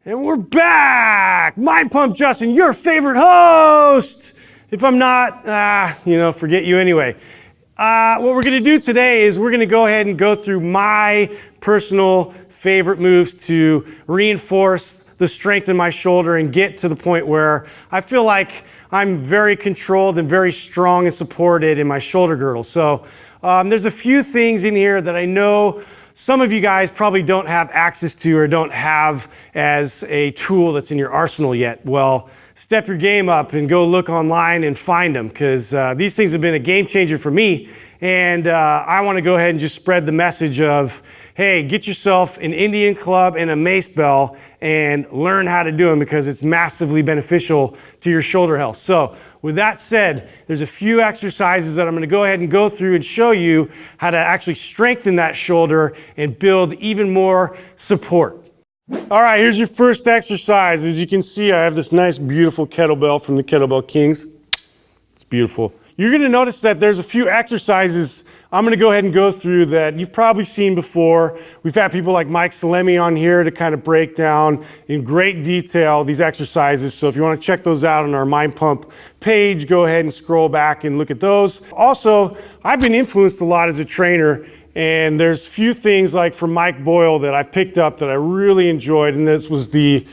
And we're back! Mind Pump Justin, your favorite host! If I'm not, forget you anyway. What we're gonna do today is we're gonna go ahead and go through my personal favorite moves to reinforce the strength in my shoulder and get to the point where I feel like I'm very controlled and very strong and supported in my shoulder girdle. So there's a few things in here that I know some of you guys probably don't have access to or don't have as a tool that's in your arsenal yet. Well, step your game up and go look online and find them, because these things have been a game changer for me. And I want to go ahead and just spread the message of, hey, get yourself an Indian club and a Macebell and learn how to do them, because it's massively beneficial to your shoulder health. So with that said, there's a few exercises that I'm going to go ahead and go through and show you how to actually strengthen that shoulder and build even more support. All right, here's your first exercise. As you can see, I have this nice, beautiful kettlebell from the Kettlebell Kings. It's beautiful. You're going to notice that there's a few exercises I'm going to go ahead and go through that you've probably seen before. We've had people like Mike Salemi on here to kind of break down in great detail these exercises. So if you want to check those out on our Mind Pump page, go ahead and scroll back and look at those. Also, I've been influenced a lot as a trainer, and there's few things like from Mike Boyle that I picked up that I really enjoyed, and this was the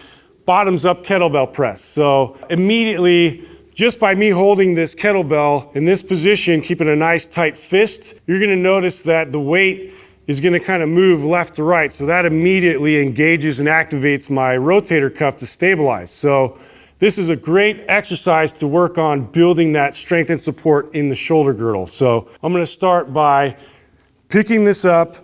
bottoms up kettlebell press. So immediately, just by me holding this kettlebell in this position, keeping a nice tight fist, you're gonna notice that the weight is gonna kind of move left to right. So that immediately engages and activates my rotator cuff to stabilize. So this is a great exercise to work on building that strength and support in the shoulder girdle. So I'm gonna start by picking this up.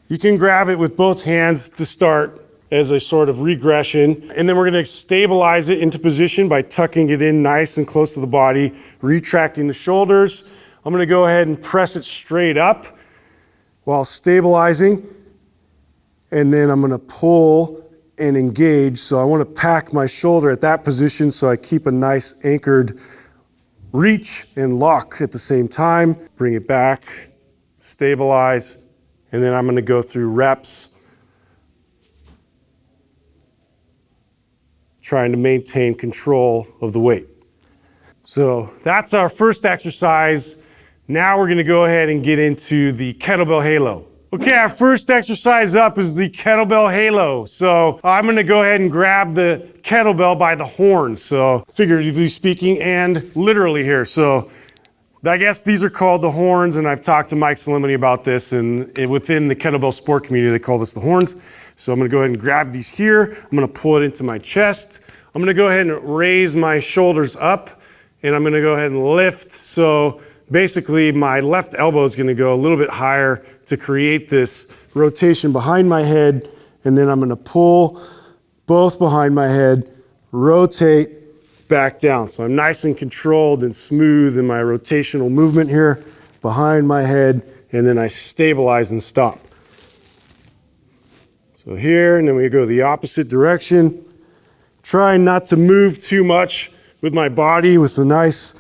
You can grab it with both hands to start as a sort of regression. And then we're gonna stabilize it into position by tucking it in nice and close to the body, retracting the shoulders. I'm gonna go ahead and press it straight up while stabilizing. And then I'm gonna pull and engage. So I wanna pack my shoulder at that position so I keep a nice anchored reach and lock at the same time. Bring it back, stabilize, and then I'm gonna go through reps, trying to maintain control of the weight. So that's our first exercise. Now we're gonna go ahead and get into the Kettlebell Halo. Okay, our first exercise up is the Kettlebell Halo. So I'm gonna go ahead and grab the kettlebell by the horns, so figuratively speaking and literally here. So I guess these are called the horns, and I've talked to Mike Salemi about this, and within the kettlebell sport community, they call this the horns. So I'm gonna go ahead and grab these here. I'm gonna pull it into my chest. I'm gonna go ahead and raise my shoulders up, and I'm gonna go ahead and lift. So basically, my left elbow is gonna go a little bit higher to create this rotation behind my head, and then I'm gonna pull both behind my head, rotate, back down. So I'm nice and controlled and smooth in my rotational movement here behind my head, and then I stabilize and stop. So here, and then we go the opposite direction. Try not to move too much with my body with a nice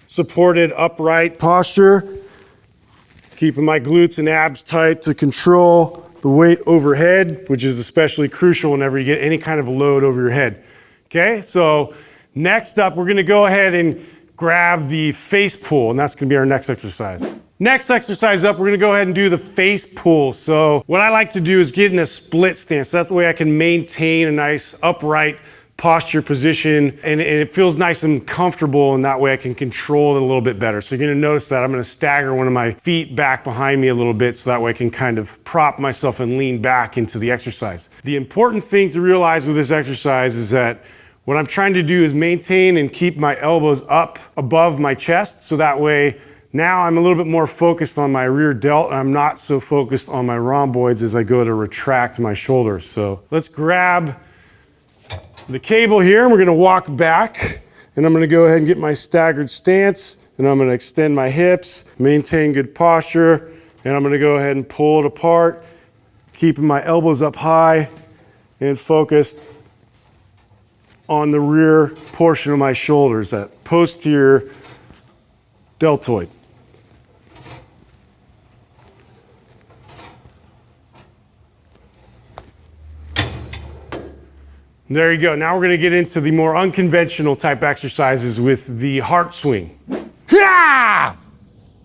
supported upright posture. Keeping my glutes and abs tight to control the weight overhead, which is especially crucial whenever you get any kind of a load over your head. Okay, so next up, we're gonna go ahead and grab the face pull, and that's gonna be our next exercise. Next exercise up, we're gonna go ahead and do the face pull. So what I like to do is get in a split stance. That's the way I can maintain a nice upright posture position, and it feels nice and comfortable, and that way I can control it a little bit better. So you're gonna notice that I'm gonna stagger one of my feet back behind me a little bit, so that way I can kind of prop myself and lean back into the exercise. The important thing to realize with this exercise is that what I'm trying to do is maintain and keep my elbows up above my chest, so that way now I'm a little bit more focused on my rear delt, and I'm not so focused on my rhomboids as I go to retract my shoulders. So let's grab the cable here, and we're gonna walk back, and I'm gonna go ahead and get my staggered stance, and I'm gonna extend my hips, maintain good posture, and I'm gonna go ahead and pull it apart, keeping my elbows up high and focused on the rear portion of my shoulders, that posterior deltoid. There you go. Now we're gonna get into the more unconventional type exercises with the heart swing. Yeah!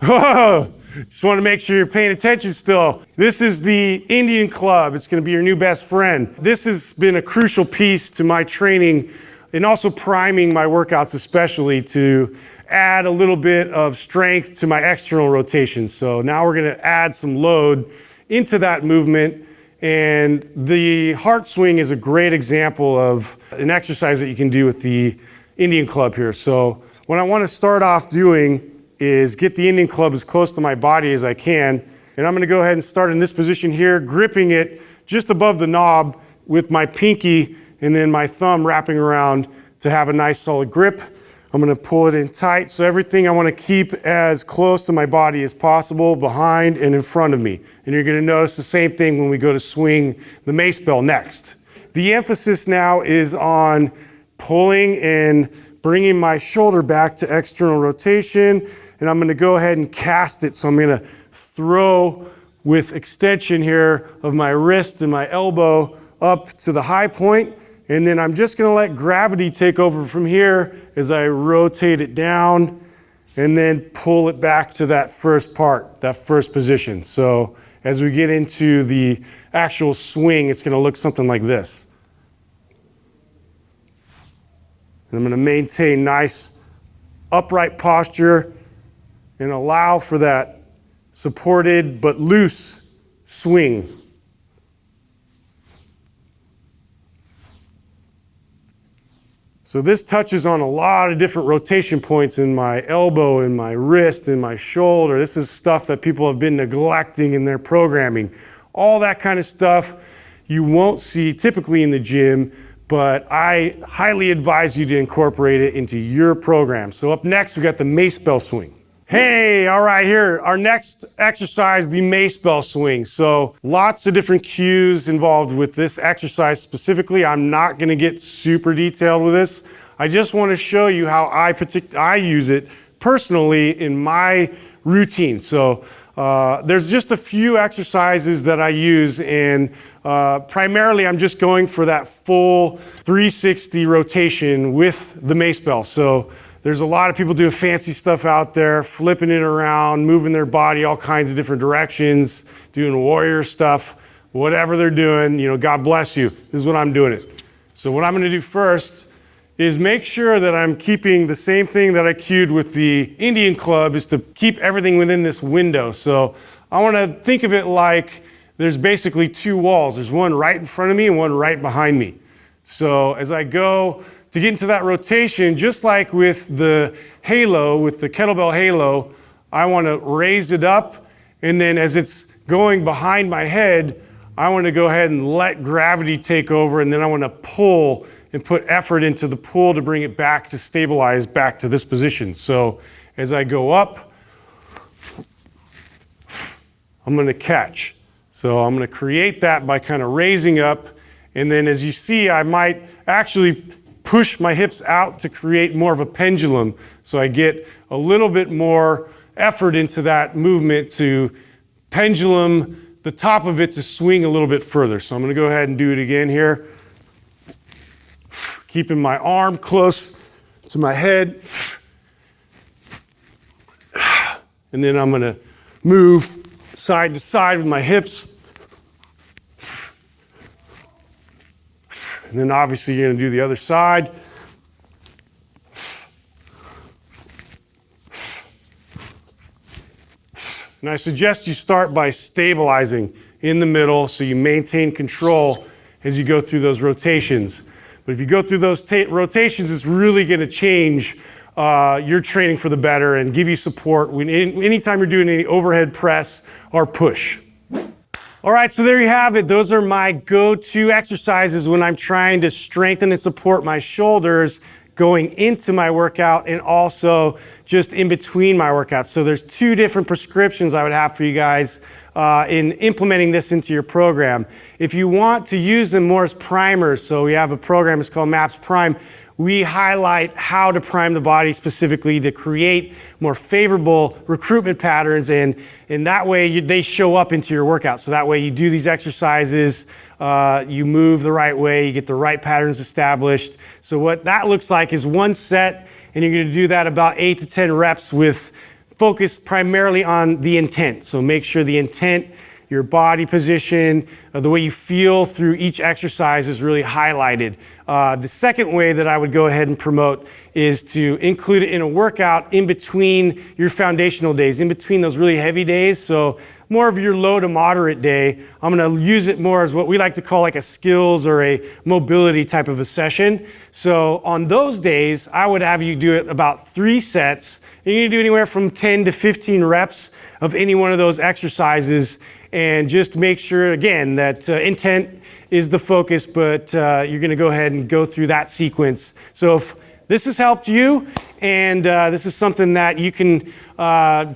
Whoa! Just want to make sure you're paying attention still. This is the Indian club. It's going to be your new best friend. This has been a crucial piece to my training and also priming my workouts, especially to add a little bit of strength to my external rotation. So now we're going to add some load into that movement. And the heart swing is a great example of an exercise that you can do with the Indian club here. So what I want to start off doing is get the Indian club as close to my body as I can. And I'm gonna go ahead and start in this position here, gripping it just above the knob with my pinky and then my thumb wrapping around to have a nice solid grip. I'm gonna pull it in tight. So everything I wanna keep as close to my body as possible, behind and in front of me. And you're gonna notice the same thing when we go to swing the Macebell next. The emphasis now is on pulling and bringing my shoulder back to external rotation, and I'm gonna go ahead and cast it. So I'm gonna throw with extension here of my wrist and my elbow up to the high point, and then I'm just gonna let gravity take over from here as I rotate it down and then pull it back to that first part, that first position. So as we get into the actual swing, it's gonna look something like this. And I'm going to maintain nice upright posture and allow for that supported but loose swing. So this touches on a lot of different rotation points in my elbow, in my wrist, in my shoulder. This is stuff that people have been neglecting in their programming. All that kind of stuff you won't see typically in the gym, but I highly advise you to incorporate it into your program. So up next, we got the Macebell swing. Hey, all right, here, our next exercise, the Macebell swing. So lots of different cues involved with this exercise specifically. I'm not gonna get super detailed with this. I just wanna show you how I use it personally in my routine. So there's just a few exercises that I use, and primarily I'm just going for that full 360 rotation with the Macebell. So there's a lot of people doing fancy stuff out there, flipping it around, moving their body all kinds of different directions, doing warrior stuff, whatever they're doing, you know, God bless you. This is what I'm doing it. So what I'm gonna do first is make sure that I'm keeping the same thing that I cued with the Indian club, is to keep everything within this window. So I wanna think of it like there's basically two walls. There's one right in front of me and one right behind me. So as I go to get into that rotation, just like with the Halo, with the Kettlebell Halo, I wanna raise it up, and then as it's going behind my head, I wanna go ahead and let gravity take over, and then I wanna pull and put effort into the pull to bring it back to stabilize back to this position. So as I go up, I'm gonna catch. So I'm gonna create that by kind of raising up, and then as you see, I might actually push my hips out to create more of a pendulum, so I get a little bit more effort into that movement to pendulum the top of it to swing a little bit further. So I'm gonna go ahead and do it again here. Keeping my arm close to my head. And then I'm gonna move side to side with my hips. And then obviously you're gonna do the other side. And I suggest you start by stabilizing in the middle so you maintain control as you go through those rotations. But if you go through those rotations, it's really gonna change your training for the better and give you support anytime you're doing any overhead press or push. All right, so there you have it. Those are my go-to exercises when I'm trying to strengthen and support my shoulders going into my workout, and also just in between my workouts. So there's 2 different prescriptions I would have for you guys in implementing this into your program. If you want to use them more as primers, so we have a program, it's called MAPS Prime. We highlight how to prime the body specifically to create more favorable recruitment patterns, and that way they show up into your workout. So that way you do these exercises, you move the right way, you get the right patterns established. So what that looks like is 1 set, and you're gonna do that about 8 to 10 reps with focus primarily on the intent. So make sure the intent, your body position, the way you feel through each exercise is really highlighted. The second way that I would go ahead and promote is to include it in a workout in between your foundational days, in between those really heavy days. So more of your low to moderate day, I'm gonna use it more as what we like to call like a skills or a mobility type of a session. So on those days, I would have you do it about 3 sets. You're gonna do anywhere from 10 to 15 reps of any one of those exercises, and just make sure, again, that intent is the focus, but you're gonna go ahead and go through that sequence. So if this has helped you, and this is something that you can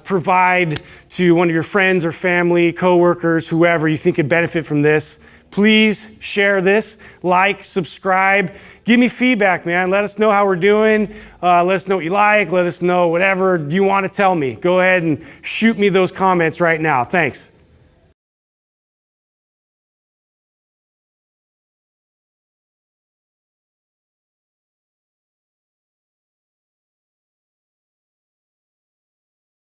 provide to one of your friends or family, coworkers, whoever you think could benefit from this, please share this, like, subscribe, give me feedback, man. Let us know how we're doing. Let us know what you like. Let us know whatever you want to tell me. Go ahead and shoot me those comments right now. Thanks.